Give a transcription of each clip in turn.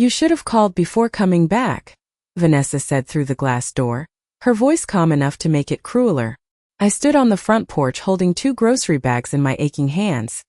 You should have called before coming back, Vanessa said through the glass door, her voice calm enough to make it crueler. I stood on the front porch holding 2 grocery bags in my aching hands.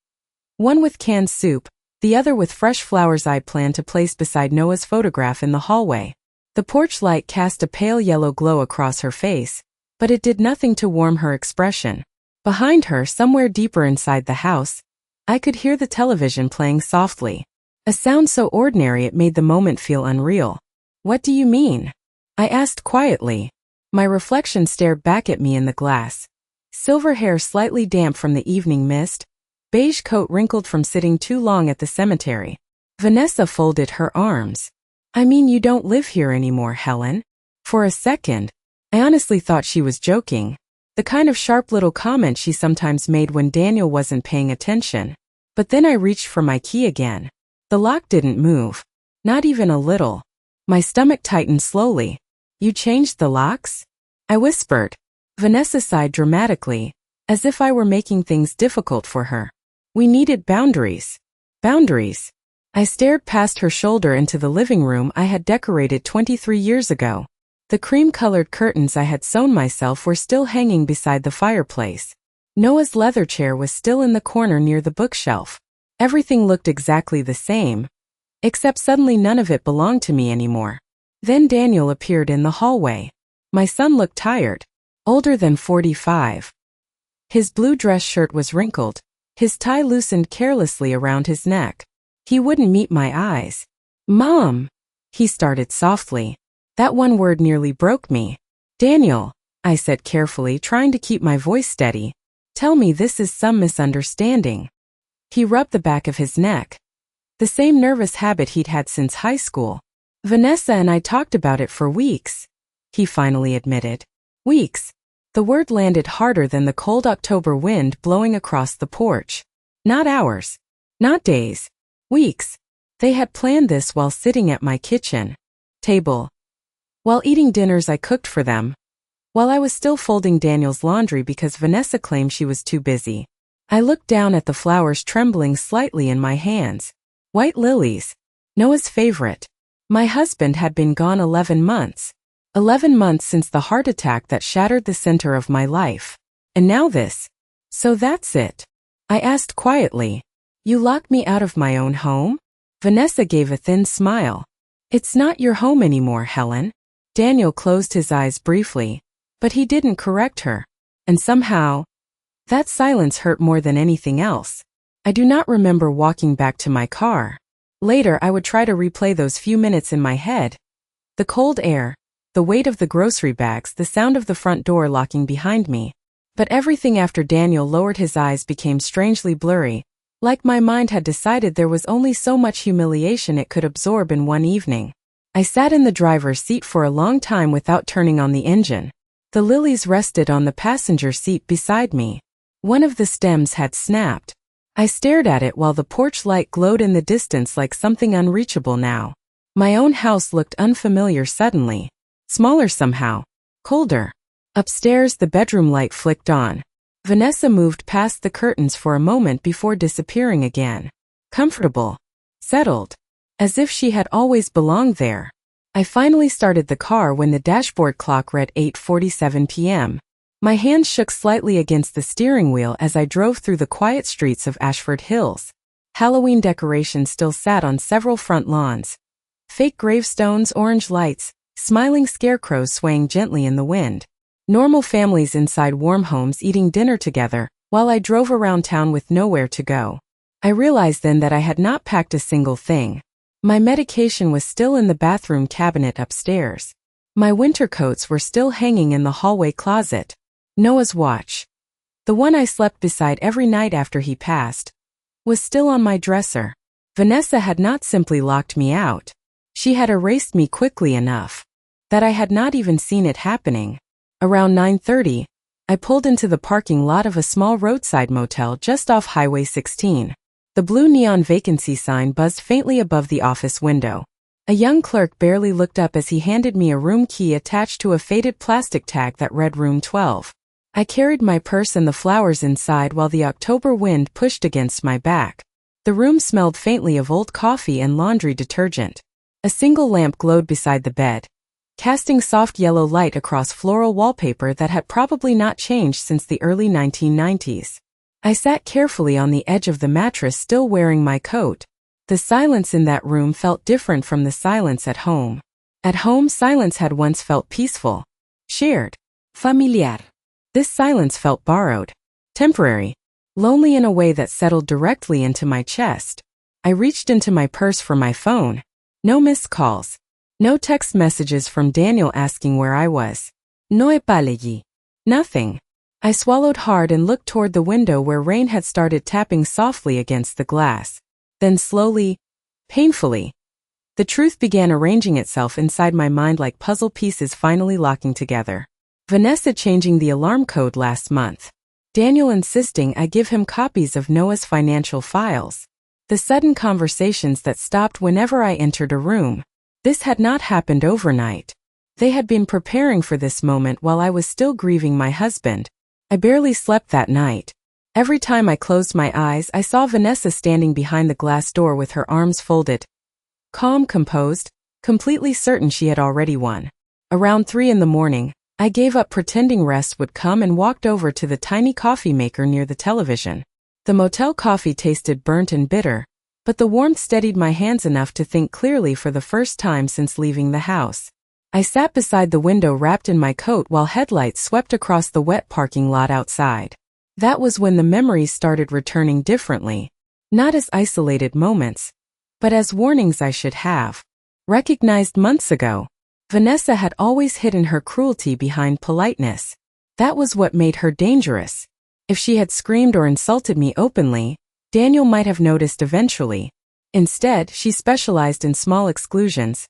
One with canned soup, the other with fresh flowers I'd planned to place beside Noah's photograph in the hallway. The porch light cast a pale yellow glow across her face, but it did nothing to warm her expression. Behind her, somewhere deeper inside the house, I could hear the television playing softly. A sound so ordinary it made the moment feel unreal. What do you mean? I asked quietly. My reflection stared back at me in the glass. Silver hair slightly damp from the evening mist, beige coat wrinkled from sitting too long at the cemetery. Vanessa folded her arms. I mean, you don't live here anymore, Helen. For a second, I honestly thought she was joking. The kind of sharp little comment she sometimes made when Daniel wasn't paying attention. But then I reached for my key again. The lock didn't move. Not even a little. My stomach tightened slowly. You changed the locks? I whispered. Vanessa sighed dramatically, as if I were making things difficult for her. We needed boundaries. Boundaries. I stared past her shoulder into the living room I had decorated 23 years ago. The cream-colored curtains I had sewn myself were still hanging beside the fireplace. Noah's leather chair was still in the corner near the bookshelf. Everything looked exactly the same, except suddenly none of it belonged to me anymore. Then Daniel appeared in the hallway. My son looked tired, older than 45. His blue dress shirt was wrinkled, his tie loosened carelessly around his neck. He wouldn't meet my eyes. Mom, he started softly. That one word nearly broke me. Daniel, I said carefully, trying to keep my voice steady. Tell me this is some misunderstanding. He rubbed the back of his neck. The same nervous habit he'd had since high school. Vanessa and I talked about it for weeks, he finally admitted. Weeks. The word landed harder than the cold October wind blowing across the porch. Not hours. Not days. Weeks. They had planned this while sitting at my kitchen table, while eating dinners I cooked for them, while I was still folding Daniel's laundry because Vanessa claimed she was too busy. I looked down at the flowers trembling slightly in my hands. White lilies. Noah's favorite. My husband had been gone 11 months. 11 months since the heart attack that shattered the center of my life. And now this. So that's it. I asked quietly. You locked me out of my own home? Vanessa gave a thin smile. It's not your home anymore, Helen. Daniel closed his eyes briefly, but he didn't correct her. And somehow, that silence hurt more than anything else. I do not remember walking back to my car. Later I would try to replay those few minutes in my head. The cold air, the weight of the grocery bags, the sound of the front door locking behind me. But everything after Daniel lowered his eyes became strangely blurry, like my mind had decided there was only so much humiliation it could absorb in one evening. I sat in the driver's seat for a long time without turning on the engine. The lilies rested on the passenger seat beside me. One of the stems had snapped. I stared at it while the porch light glowed in the distance like something unreachable now. My own house looked unfamiliar suddenly. Smaller somehow. Colder. Upstairs the bedroom light flicked on. Vanessa moved past the curtains for a moment before disappearing again. Comfortable. Settled. As if she had always belonged there. I finally started the car when the dashboard clock read 8:47 p.m. My hands shook slightly against the steering wheel as I drove through the quiet streets of Ashford Hills. Halloween decorations still sat on several front lawns. Fake gravestones, orange lights, smiling scarecrows swaying gently in the wind. Normal families inside warm homes eating dinner together, while I drove around town with nowhere to go. I realized then that I had not packed a single thing. My medication was still in the bathroom cabinet upstairs. My winter coats were still hanging in the hallway closet. Noah's watch, the one I slept beside every night after he passed, was still on my dresser. Vanessa had not simply locked me out. She had erased me quickly enough that I had not even seen it happening. Around 9:30, I pulled into the parking lot of a small roadside motel just off Highway 16. The blue neon vacancy sign buzzed faintly above the office window. A young clerk barely looked up as he handed me a room key attached to a faded plastic tag that read Room 12. I carried my purse and the flowers inside while the October wind pushed against my back. The room smelled faintly of old coffee and laundry detergent. A single lamp glowed beside the bed, casting soft yellow light across floral wallpaper that had probably not changed since the early 1990s. I sat carefully on the edge of the mattress, still wearing my coat. The silence in that room felt different from the silence at home. At home, silence had once felt peaceful, shared, familiar. This silence felt borrowed, temporary, lonely in a way that settled directly into my chest. I reached into my purse for my phone. No missed calls. No text messages from Daniel asking where I was. No apology. Nothing. I swallowed hard and looked toward the window where rain had started tapping softly against the glass. Then slowly, painfully, the truth began arranging itself inside my mind like puzzle pieces finally locking together. Vanessa changing the alarm code last month. Daniel insisting I give him copies of Noah's financial files. The sudden conversations that stopped whenever I entered a room. This had not happened overnight. They had been preparing for this moment while I was still grieving my husband. I barely slept that night. Every time I closed my eyes, I saw Vanessa standing behind the glass door with her arms folded. Calm, composed, completely certain she had already won. Around 3 a.m, I gave up pretending rest would come and walked over to the tiny coffee maker near the television. The motel coffee tasted burnt and bitter, but the warmth steadied my hands enough to think clearly for the first time since leaving the house. I sat beside the window wrapped in my coat while headlights swept across the wet parking lot outside. That was when the memories started returning differently, not as isolated moments, but as warnings I should have recognized months ago. Vanessa had always hidden her cruelty behind politeness. That was what made her dangerous. If she had screamed or insulted me openly, Daniel might have noticed eventually. Instead, she specialized in small exclusions.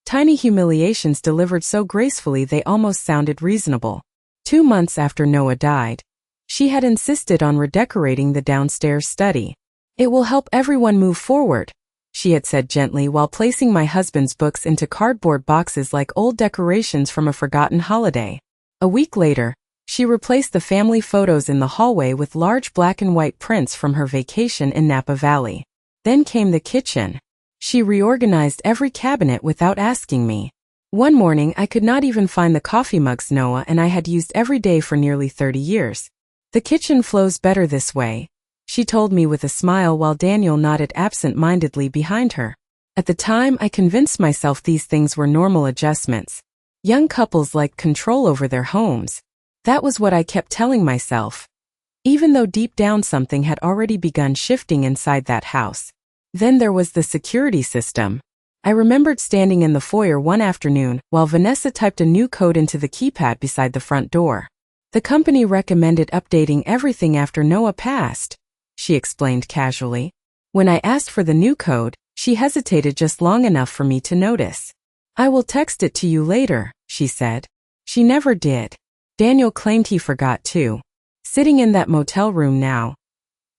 Tiny humiliations delivered so gracefully they almost sounded reasonable. 2 months after Noah died, she had insisted on redecorating the downstairs study. "It will help everyone move forward," she had said gently while placing my husband's books into cardboard boxes like old decorations from a forgotten holiday. A week later, she replaced the family photos in the hallway with large black and white prints from her vacation in Napa Valley. Then came the kitchen. She reorganized every cabinet without asking me. One morning, I could not even find the coffee mugs Noah and I had used every day for nearly 30 years. "The kitchen flows better this way," she told me with a smile while Daniel nodded absent-mindedly behind her. At the time, I convinced myself these things were normal adjustments. Young couples like control over their homes. That was what I kept telling myself, even though deep down something had already begun shifting inside that house. Then there was the security system. I remembered standing in the foyer one afternoon while Vanessa typed a new code into the keypad beside the front door. "The company recommended updating everything after Noah passed," she explained casually. When I asked for the new code, she hesitated just long enough for me to notice. "I will text it to you later," she said. She never did. Daniel claimed he forgot too. Sitting in that motel room now,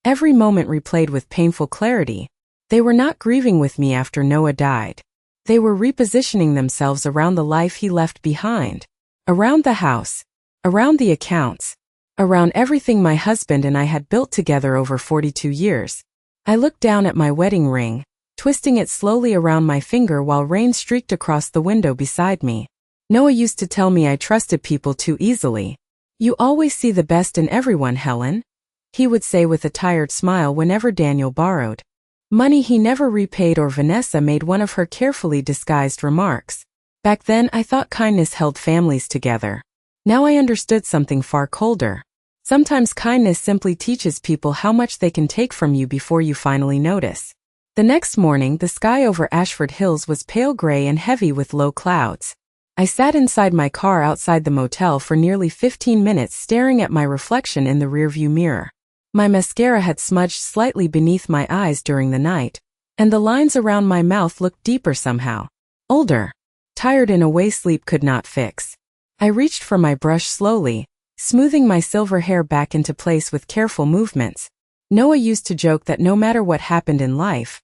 every moment replayed with painful clarity. They were not grieving with me after Noah died. They were repositioning themselves around the life he left behind. Around the house. Around the accounts. Around everything my husband and I had built together over 42 years. I looked down at my wedding ring, twisting it slowly around my finger while rain streaked across the window beside me. Noah used to tell me I trusted people too easily. "You always see the best in everyone, Helen," he would say with a tired smile whenever Daniel borrowed money he never repaid or Vanessa made one of her carefully disguised remarks. Back then, I thought kindness held families together. Now I understood something far colder. Sometimes kindness simply teaches people how much they can take from you before you finally notice. The next morning, the sky over Ashford Hills was pale gray and heavy with low clouds. I sat inside my car outside the motel for nearly 15 minutes staring at my reflection in the rearview mirror. My mascara had smudged slightly beneath my eyes during the night, and the lines around my mouth looked deeper somehow. Older. Tired in a way sleep could not fix. I reached for my brush slowly, smoothing my silver hair back into place with careful movements. Noah used to joke that no matter what happened in life,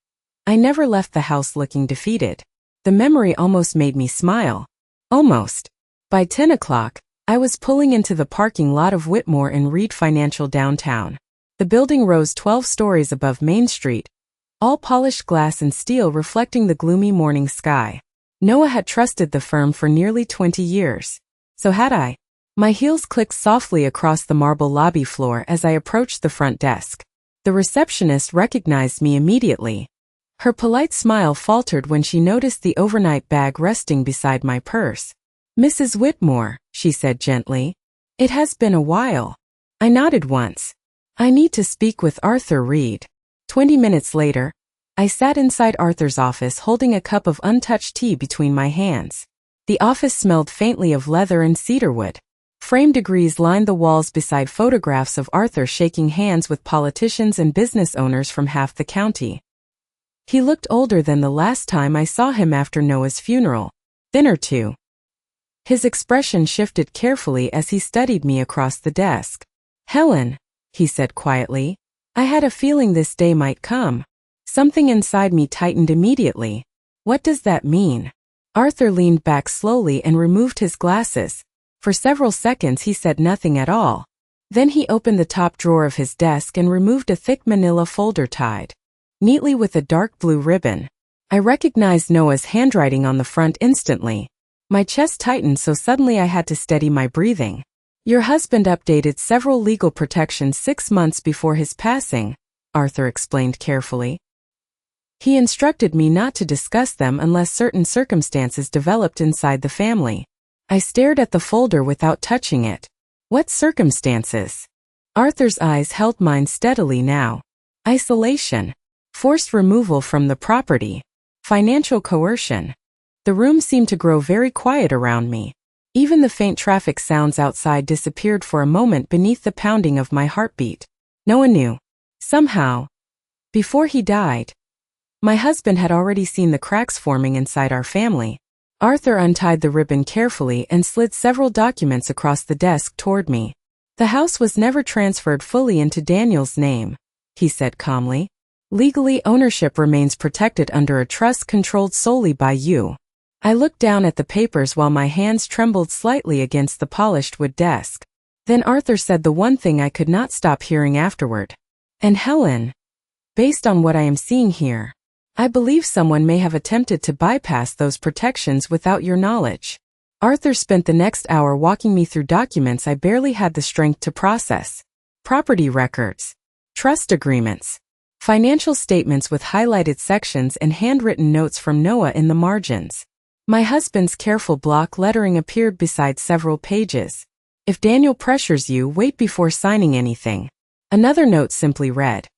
I never left the house looking defeated. The memory almost made me smile. Almost. By 10 o'clock, I was pulling into the parking lot of Whitmore in Reed Financial downtown. The building rose 12 stories above Main Street, all polished glass and steel reflecting the gloomy morning sky. Noah had trusted the firm for nearly 20 years. So had I. My heels clicked softly across the marble lobby floor as I approached the front desk. The receptionist recognized me immediately. Her polite smile faltered when she noticed the overnight bag resting beside my purse. "Mrs. Whitmore," she said gently. "It has been a while." I nodded once. "I need to speak with Arthur Reed." 20 minutes later, I sat inside Arthur's office holding a cup of untouched tea between my hands. The office smelled faintly of leather and cedarwood. Framed degrees lined the walls beside photographs of Arthur shaking hands with politicians and business owners from half the county. He looked older than the last time I saw him after Noah's funeral, thinner too. His expression shifted carefully as he studied me across the desk. "Helen," he said quietly, "I had a feeling this day might come." Something inside me tightened immediately. What does that mean? Arthur leaned back slowly and removed his glasses. For several seconds he said nothing at all. Then he opened the top drawer of his desk and removed a thick manila folder tied neatly with a dark blue ribbon. I recognized Noah's handwriting on the front instantly. My chest tightened so suddenly I had to steady my breathing. "Your husband updated several legal protections 6 months before his passing," Arthur explained carefully. "He instructed me not to discuss them unless certain circumstances developed inside the family." I stared at the folder without touching it. What circumstances? Arthur's eyes held mine steadily now. Isolation. Forced removal from the property. Financial coercion. The room seemed to grow very quiet around me. Even the faint traffic sounds outside disappeared for a moment beneath the pounding of my heartbeat. Noah knew. Somehow. Before he died. My husband had already seen the cracks forming inside our family. Arthur untied the ribbon carefully and slid several documents across the desk toward me. "The house was never transferred fully into Daniel's name," he said calmly. "Legally, ownership remains protected under a trust controlled solely by you." I looked down at the papers while my hands trembled slightly against the polished wood desk. Then Arthur said the one thing I could not stop hearing afterward. "And Helen, based on what I am seeing here, I believe someone may have attempted to bypass those protections without your knowledge." Arthur spent the next hour walking me through documents I barely had the strength to process. Property records, trust agreements, financial statements with highlighted sections and handwritten notes from Noah in the margins. My husband's careful block lettering appeared beside several pages. "If Daniel pressures you, wait before signing anything." Another note simply read,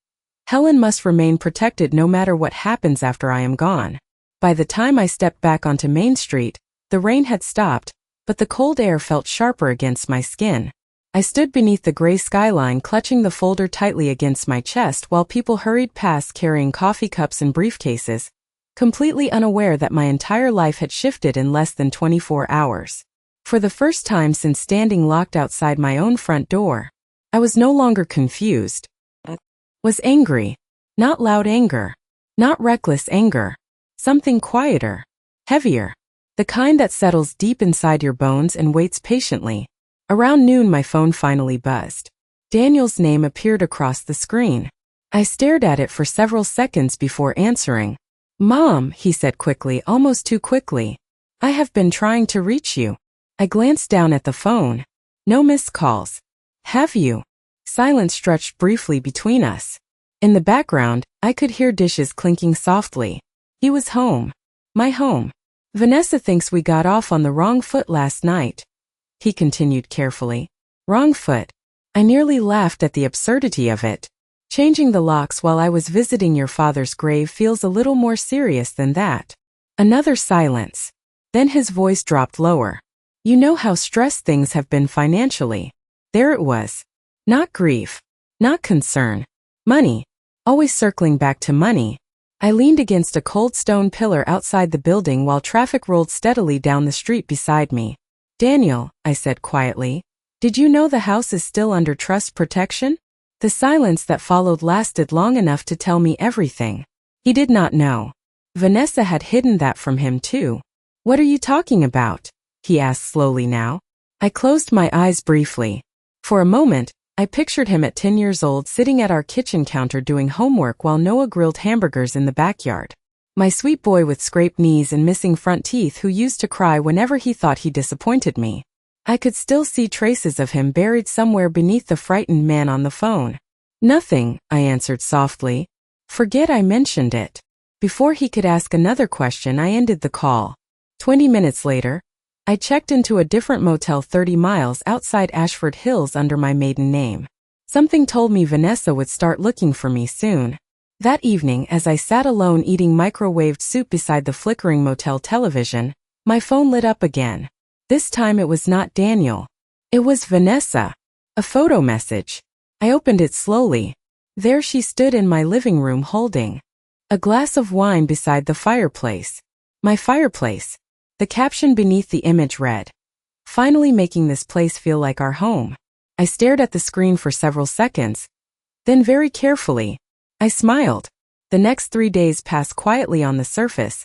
"Helen must remain protected no matter what happens after I am gone." By the time I stepped back onto Main Street, the rain had stopped, but the cold air felt sharper against my skin. I stood beneath the gray skyline clutching the folder tightly against my chest while people hurried past carrying coffee cups and briefcases, completely unaware that my entire life had shifted in less than 24 hours. For the first time since standing locked outside my own front door, I was no longer confused. Was angry. Not loud anger. Not reckless anger. Something quieter. Heavier. The kind that settles deep inside your bones and waits patiently. Around noon my phone finally buzzed. Daniel's name appeared across the screen. I stared at it for several seconds before answering. "Mom," he said quickly, almost too quickly. "I have been trying to reach you." I glanced down at the phone. No missed calls. "Have you?" Silence stretched briefly between us. In the background, I could hear dishes clinking softly. He was home. My home. "Vanessa thinks we got off on the wrong foot last night," he continued carefully. Wrong foot. I nearly laughed at the absurdity of it. Changing the locks while I was visiting your father's grave feels a little more serious than that. Another silence. Then his voice dropped lower. "You know how stressed things have been financially." There it was. Not grief. Not concern. Money. Always circling back to money. I leaned against a cold stone pillar outside the building while traffic rolled steadily down the street beside me. "Daniel," I said quietly, "did you know the house is still under trust protection?" The silence that followed lasted long enough to tell me everything. He did not know. Vanessa had hidden that from him too. "What are you talking about?" he asked slowly now. I closed my eyes briefly. For a moment, I pictured him at 10 years old sitting at our kitchen counter doing homework while Noah grilled hamburgers in the backyard. My sweet boy with scraped knees and missing front teeth who used to cry whenever he thought he disappointed me. I could still see traces of him buried somewhere beneath the frightened man on the phone. "Nothing," I answered softly. "Forget I mentioned it." Before he could ask another question, I ended the call. 20 minutes later, I checked into a different motel 30 miles outside Ashford Hills under my maiden name. Something told me Vanessa would start looking for me soon. That evening, as I sat alone eating microwaved soup beside the flickering motel television, my phone lit up again. This time it was not Daniel. It was Vanessa. A photo message. I opened it slowly. There she stood in my living room holding a glass of wine beside the fireplace. My fireplace. The caption beneath the image read, "Finally making this place feel like our home." I stared at the screen for several seconds. Then very carefully, I smiled. The next 3 days passed quietly on the surface,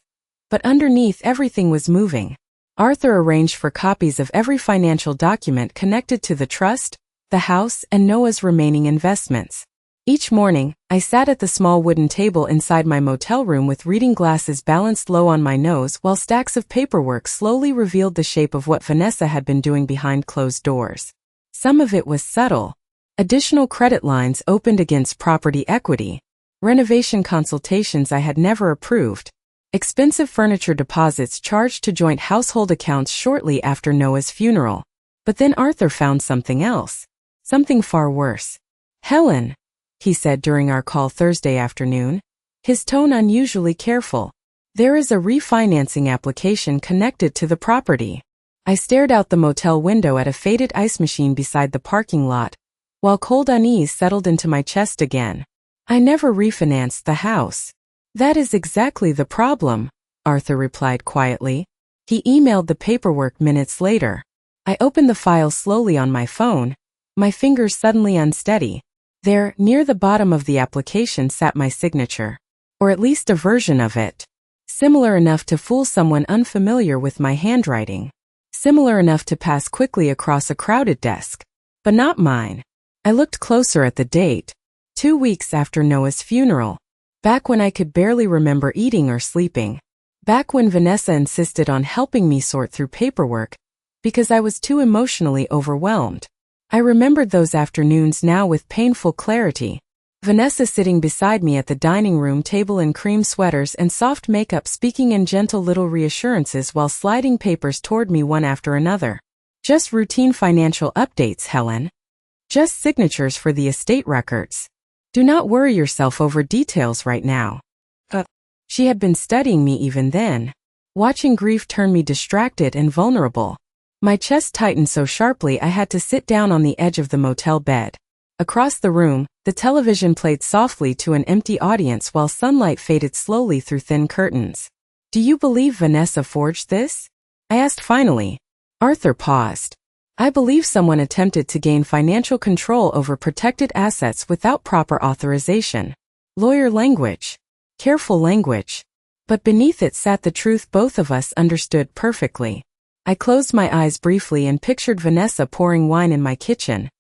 but underneath everything was moving. Arthur arranged for copies of every financial document connected to the trust, the house, and Noah's remaining investments. Each morning, I sat at the small wooden table inside my motel room with reading glasses balanced low on my nose while stacks of paperwork slowly revealed the shape of what Vanessa had been doing behind closed doors. Some of it was subtle. Additional credit lines opened against property equity, renovation consultations I had never approved, expensive furniture deposits charged to joint household accounts shortly after Noah's funeral. But then Arthur found something else. Something far worse. "Helen," he said during our call Thursday afternoon, his tone unusually careful. "There is a refinancing application connected to the property." I stared out the motel window at a faded ice machine beside the parking lot, while cold unease settled into my chest again. "I never refinanced the house." "That is exactly the problem," Arthur replied quietly. He emailed the paperwork minutes later. I opened the file slowly on my phone, my fingers suddenly unsteady. There, near the bottom of the application sat my signature. Or at least a version of it. Similar enough to fool someone unfamiliar with my handwriting. Similar enough to pass quickly across a crowded desk. But not mine. I looked closer at the date. 2 weeks after Noah's funeral. Back when I could barely remember eating or sleeping. Back when Vanessa insisted on helping me sort through paperwork, because I was too emotionally overwhelmed. I remembered those afternoons now with painful clarity. Vanessa sitting beside me at the dining room table in cream sweaters and soft makeup, speaking in gentle little reassurances while sliding papers toward me one after another. "Just routine financial updates, Helen. Just signatures for the estate records. Do not worry yourself over details right now." She had been studying me even then. Watching grief turn me distracted and vulnerable. My chest tightened so sharply I had to sit down on the edge of the motel bed. Across the room, the television played softly to an empty audience while sunlight faded slowly through thin curtains. "Do you believe Vanessa forged this?" I asked finally. Arthur paused. "I believe someone attempted to gain financial control over protected assets without proper authorization." Lawyer language. Careful language. But beneath it sat the truth both of us understood perfectly. I closed my eyes briefly and pictured Vanessa pouring wine in my kitchen,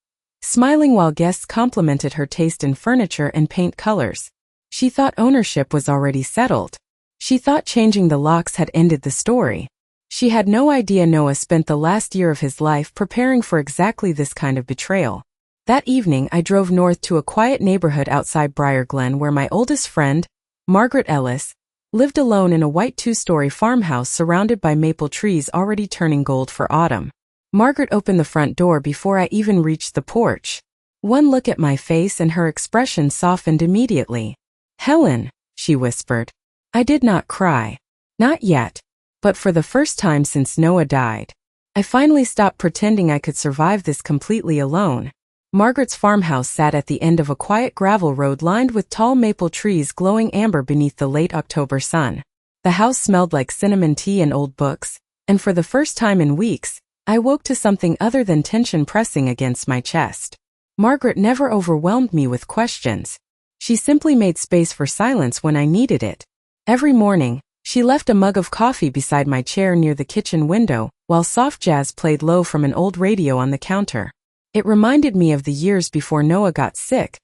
smiling while guests complimented her taste in furniture and paint colors. She thought ownership was already settled. She thought changing the locks had ended the story. She had no idea Noah spent the last year of his life preparing for exactly this kind of betrayal. That evening I drove north to a quiet neighborhood outside Briar Glen where my oldest friend, Margaret Ellis, lived alone in a white 2-story farmhouse surrounded by maple trees already turning gold for autumn. Margaret opened the front door before I even reached the porch. One look at my face and her expression softened immediately. "Helen," she whispered. I did not cry. Not yet. But for the first time since Noah died, I finally stopped pretending I could survive this completely alone. Margaret's farmhouse sat at the end of a quiet gravel road lined with tall maple trees glowing amber beneath the late October sun. The house smelled like cinnamon tea and old books, and for the first time in weeks, I woke to something other than tension pressing against my chest. Margaret never overwhelmed me with questions. She simply made space for silence when I needed it. Every morning, she left a mug of coffee beside my chair near the kitchen window, while soft jazz played low from an old radio on the counter. It reminded me of the years before Noah got sick,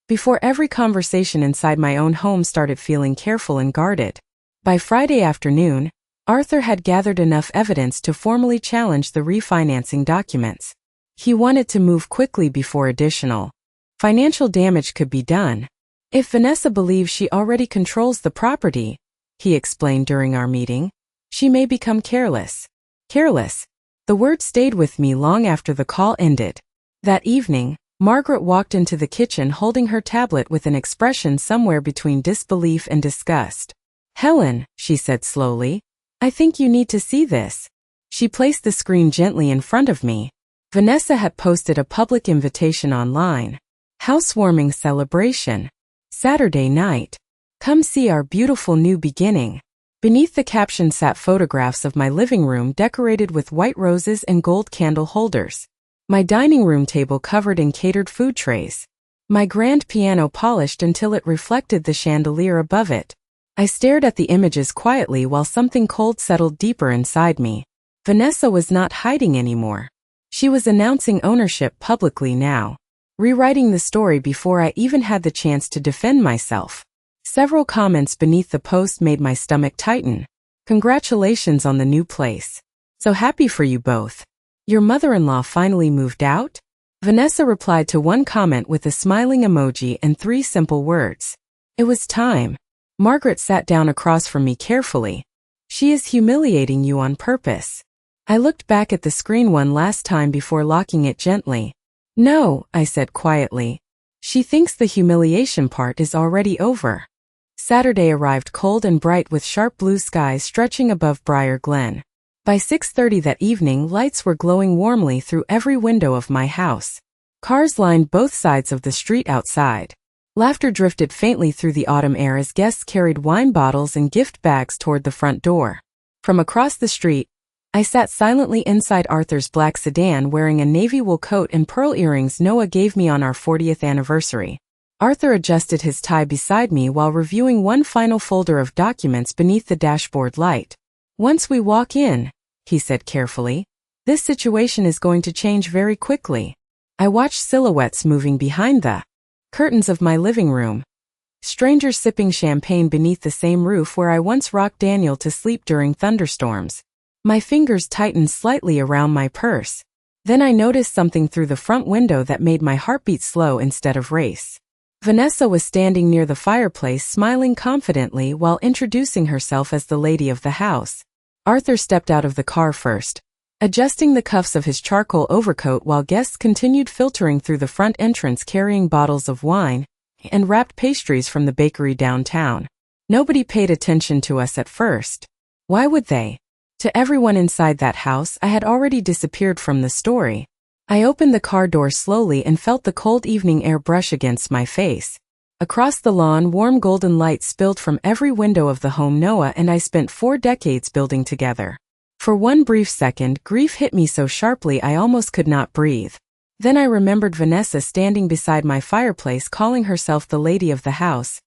before every conversation inside my own home started feeling careful and guarded. By Friday afternoon, Arthur had gathered enough evidence to formally challenge the refinancing documents. He wanted to move quickly before additional financial damage could be done. If Vanessa believes she already controls the property, he explained during our meeting, she may become careless. Careless. The word stayed with me long after the call ended. That evening, Margaret walked into the kitchen holding her tablet with an expression somewhere between disbelief and disgust. "Helen," she said slowly, "I think you need to see this." She placed the screen gently in front of me. Vanessa had posted a public invitation online. Housewarming celebration. Saturday night. Come see our beautiful new beginning. Beneath the caption sat photographs of my living room decorated with white roses and gold candle holders. My dining room table covered in catered food trays. My grand piano polished until it reflected the chandelier above it. I stared at the images quietly while something cold settled deeper inside me. Vanessa was not hiding anymore. She was announcing ownership publicly now, rewriting the story before I even had the chance to defend myself. Several comments beneath the post made my stomach tighten. "Congratulations on the new place. So happy for you both. Your mother-in-law finally moved out?" Vanessa replied to one comment with a smiling emoji and 3 simple words. "It was time." Margaret sat down across from me carefully. "She is humiliating you on purpose." I looked back at the screen one last time before locking it gently. "No," I said quietly. "She thinks the humiliation part is already over." Saturday arrived cold and bright with sharp blue skies stretching above Briar Glen. By 6:30 that evening, lights were glowing warmly through every window of my house. Cars lined both sides of the street outside. Laughter drifted faintly through the autumn air as guests carried wine bottles and gift bags toward the front door. From across the street, I sat silently inside Arthur's black sedan wearing a navy wool coat and pearl earrings Noah gave me on our 40th anniversary. Arthur adjusted his tie beside me while reviewing one final folder of documents beneath the dashboard light. "Once we walk in," he said carefully, "this situation is going to change very quickly." I watched silhouettes moving behind the curtains of my living room. Strangers sipping champagne beneath the same roof where I once rocked Daniel to sleep during thunderstorms. My fingers tightened slightly around my purse. Then I noticed something through the front window that made my heartbeat slow instead of race. Vanessa was standing near the fireplace smiling confidently while introducing herself as the lady of the house. Arthur stepped out of the car first, adjusting the cuffs of his charcoal overcoat while guests continued filtering through the front entrance carrying bottles of wine and wrapped pastries from the bakery downtown. Nobody paid attention to us at first. Why would they? To everyone inside that house, I had already disappeared from the story. I opened the car door slowly and felt the cold evening air brush against my face. Across the lawn, warm golden light spilled from every window of the home Noah and I spent 4 decades building together. For one brief second, grief hit me so sharply I almost could not breathe. Then I remembered Vanessa standing beside my fireplace calling herself the lady of the house,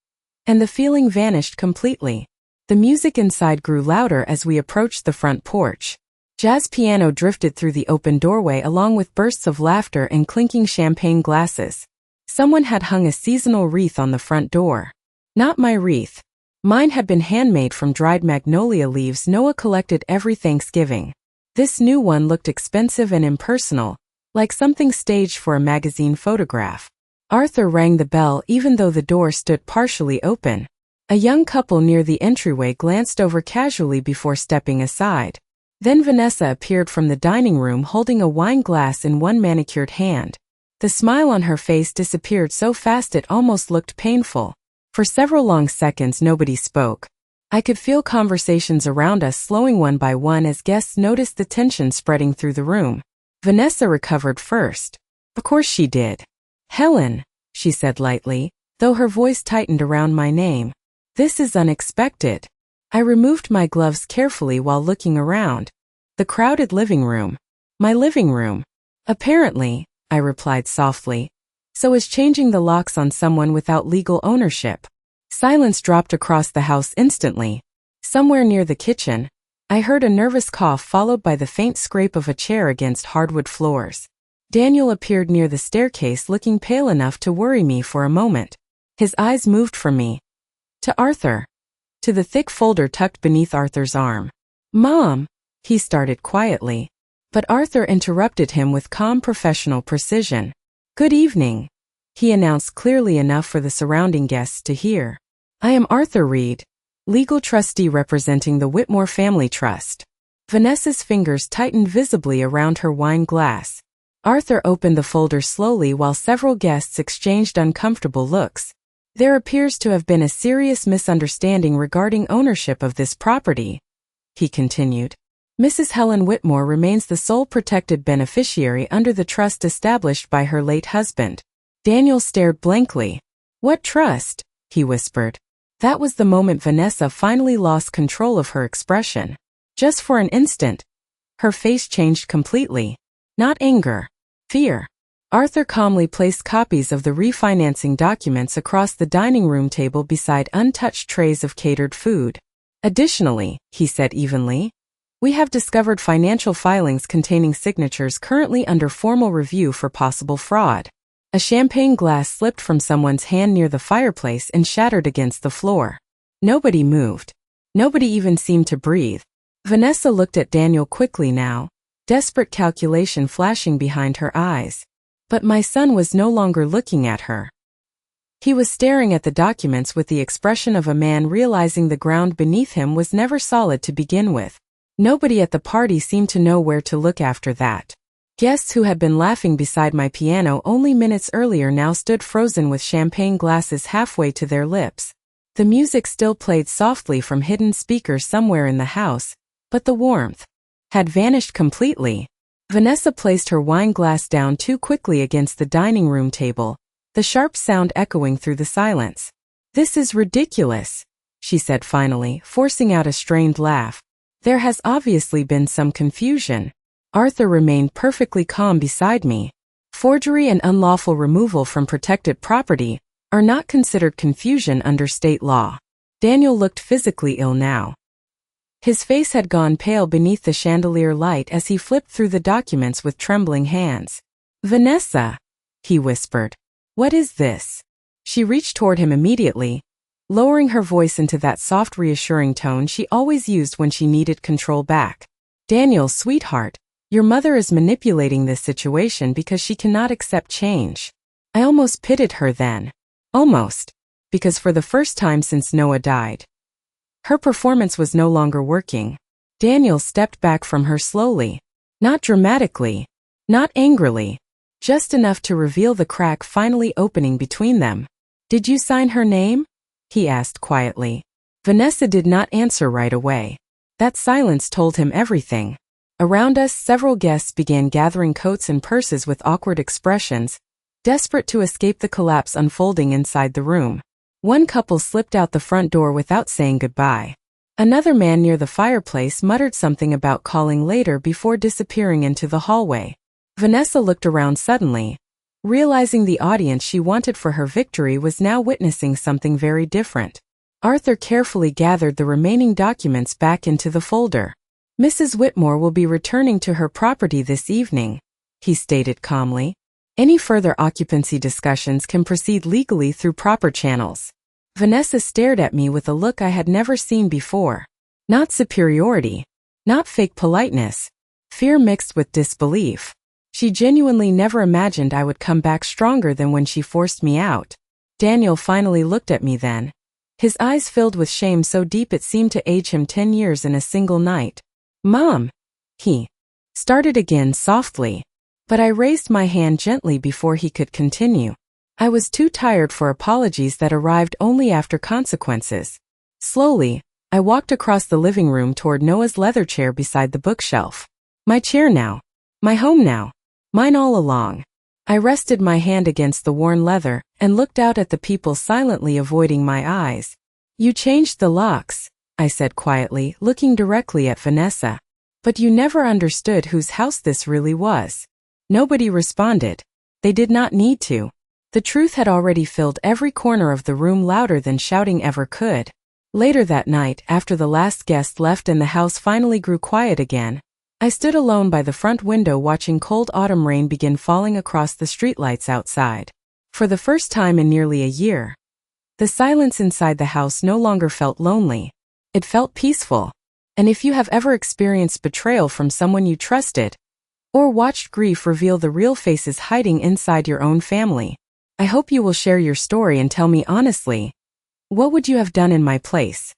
and the feeling vanished completely. The music inside grew louder as we approached the front porch. Jazz piano drifted through the open doorway along with bursts of laughter and clinking champagne glasses. Someone had hung a seasonal wreath on the front door. Not my wreath. Mine had been handmade from dried magnolia leaves Noah collected every Thanksgiving. This new one looked expensive and impersonal, like something staged for a magazine photograph. Arthur rang the bell even though the door stood partially open. A young couple near the entryway glanced over casually before stepping aside. Then Vanessa appeared from the dining room holding a wine glass in one manicured hand. The smile on her face disappeared so fast it almost looked painful. For several long seconds nobody spoke. I could feel conversations around us slowing one by one as guests noticed the tension spreading through the room. Vanessa recovered first. Of course she did. "Helen," she said lightly, though her voice tightened around my name. "This is unexpected." I removed my gloves carefully while looking around. The crowded living room. My living room. "Apparently," I replied softly, "so is changing the locks on someone without legal ownership." Silence dropped across the house instantly. Somewhere near the kitchen, I heard a nervous cough followed by the faint scrape of a chair against hardwood floors. Daniel appeared near the staircase looking pale enough to worry me for a moment. His eyes moved from me to Arthur, to the thick folder tucked beneath Arthur's arm. "Mom," he started quietly. But Arthur interrupted him with calm professional precision. "Good evening," he announced clearly enough for the surrounding guests to hear. "I am Arthur Reed, legal trustee representing the Whitmore Family Trust." Vanessa's fingers tightened visibly around her wine glass. Arthur opened the folder slowly while several guests exchanged uncomfortable looks. "There appears to have been a serious misunderstanding regarding ownership of this property," he continued. "Mrs. Helen Whitmore remains the sole protected beneficiary under the trust established by her late husband." Daniel stared blankly. "What trust?" he whispered. That was the moment Vanessa finally lost control of her expression. Just for an instant, her face changed completely. Not anger, fear. Arthur calmly placed copies of the refinancing documents across the dining room table beside untouched trays of catered food. "Additionally," he said evenly, "we have discovered financial filings containing signatures currently under formal review for possible fraud." A champagne glass slipped from someone's hand near the fireplace and shattered against the floor. Nobody moved. Nobody even seemed to breathe. Vanessa looked at Daniel quickly now, desperate calculation flashing behind her eyes. But my son was no longer looking at her. He was staring at the documents with the expression of a man realizing the ground beneath him was never solid to begin with. Nobody at the party seemed to know where to look after that. Guests who had been laughing beside my piano only minutes earlier now stood frozen with champagne glasses halfway to their lips. The music still played softly from hidden speakers somewhere in the house, but the warmth had vanished completely. Vanessa placed her wine glass down too quickly against the dining room table, the sharp sound echoing through the silence. "This is ridiculous," she said finally, forcing out a strained laugh. "There has obviously been some confusion." Arthur remained perfectly calm beside me. Forgery and unlawful removal from protected property are not considered confusion under state law. Daniel looked physically ill now. His face had gone pale beneath the chandelier light as he flipped through the documents with trembling hands. "Vanessa," he whispered. "What is this?" She reached toward him immediately, lowering her voice into that soft reassuring tone she always used when she needed control back. "Daniel, sweetheart, your mother is manipulating this situation because she cannot accept change." I almost pitied her then. Almost. Because for the first time since Noah died, her performance was no longer working. Daniel stepped back from her slowly. Not dramatically. Not angrily. Just enough to reveal the crack finally opening between them. "Did you sign her name?" he asked quietly. Vanessa did not answer right away. That silence told him everything. Around us, several guests began gathering coats and purses with awkward expressions, desperate to escape the collapse unfolding inside the room. One couple slipped out the front door without saying goodbye. Another man near the fireplace muttered something about calling later before disappearing into the hallway. Vanessa looked around suddenly, realizing the audience she wanted for her victory was now witnessing something very different. Arthur carefully gathered the remaining documents back into the folder. "Mrs. Whitmore will be returning to her property this evening," he stated calmly. "Any further occupancy discussions can proceed legally through proper channels." Vanessa stared at me with a look I had never seen before. Not superiority. Not fake politeness. Fear mixed with disbelief. She genuinely never imagined I would come back stronger than when she forced me out. Daniel finally looked at me then. His eyes filled with shame so deep it seemed to age him 10 years in a single night. "Mom," he started again softly, but I raised my hand gently before he could continue. I was too tired for apologies that arrived only after consequences. Slowly, I walked across the living room toward Noah's leather chair beside the bookshelf. My chair now. My home now. Mine all along. I rested my hand against the worn leather and looked out at the people silently avoiding my eyes. "You changed the locks," I said quietly, looking directly at Vanessa. "But you never understood whose house this really was." Nobody responded. They did not need to. The truth had already filled every corner of the room louder than shouting ever could. Later that night, after the last guest left and the house finally grew quiet again, I stood alone by the front window watching cold autumn rain begin falling across the streetlights outside. For the first time in nearly a year, the silence inside the house no longer felt lonely. It felt peaceful. And if you have ever experienced betrayal from someone you trusted, or watched grief reveal the real faces hiding inside your own family, I hope you will share your story and tell me honestly, what would you have done in my place?